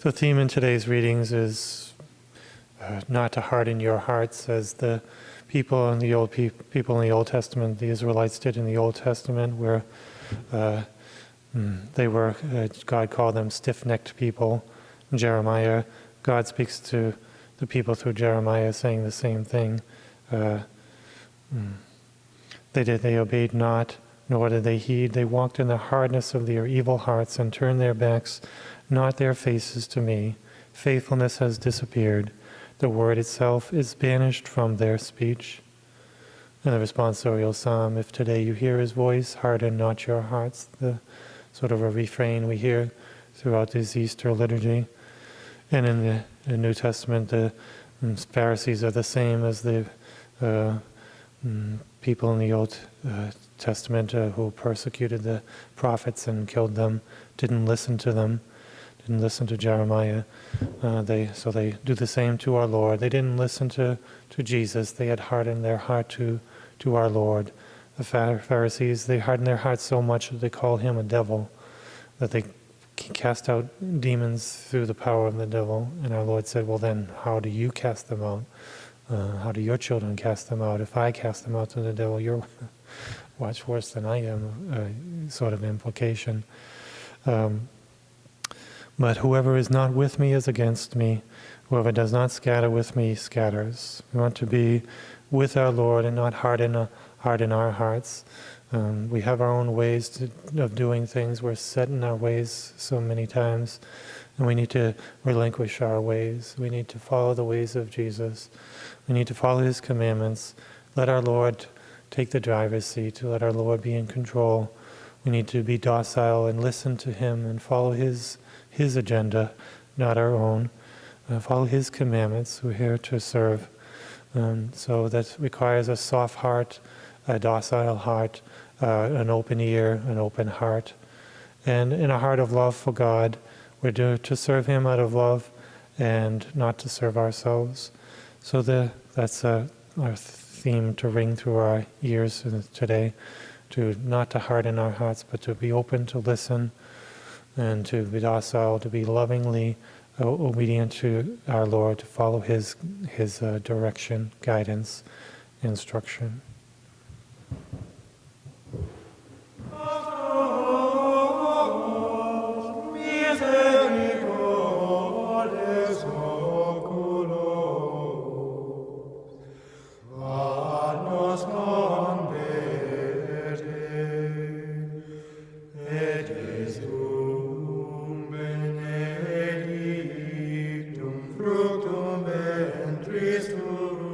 The theme in today's readings is not to harden your hearts, as the people in the Old Testament, the Israelites did in the Old Testament, where they were God called them stiff-necked people. Jeremiah, God speaks to the people through Jeremiah, saying the same thing. They obeyed not, nor did they heed. They walked in the hardness of their evil hearts and turned their backs, not their faces to me. Faithfulness has disappeared. The word itself is banished from their speech. And the responsorial psalm, if today you hear his voice, harden not your hearts. The sort of a refrain we hear throughout this Easter liturgy. And in the New Testament, the Pharisees are the same as the people in the Old Testament who persecuted the prophets and killed them, didn't listen to them, didn't listen to Jeremiah. They do the same to our Lord. They didn't listen to Jesus. They had hardened their heart to our Lord. The Pharisees, they hardened their hearts so much that they called him a devil, that they cast out demons through the power of the devil. And our Lord said, well then, how do you cast them out? How do your children cast them out? If I cast them out to the devil, you're much worse than I am, sort of implication. But whoever is not with me is against me. Whoever does not scatter with me scatters. We want to be with our Lord and not harden our hearts. We have our own ways of doing things. We're set in our ways so many times. And we need to relinquish our ways. We need to follow the ways of Jesus. We need to follow his commandments. Let our Lord take the driver's seat. Let our Lord be in control. We need to be docile and listen to him and follow his agenda, not our own. Follow his commandments. We're here to serve. So that requires a soft heart, a docile heart, an open ear, an open heart. And in a heart of love for God, we're to serve him out of love and not to serve ourselves. So that's our theme to ring through our ears today, not to harden our hearts, but to be open to listen and to be docile, to be lovingly obedient to our Lord, to follow his direction, guidance, instruction. Fructum ventris tuum.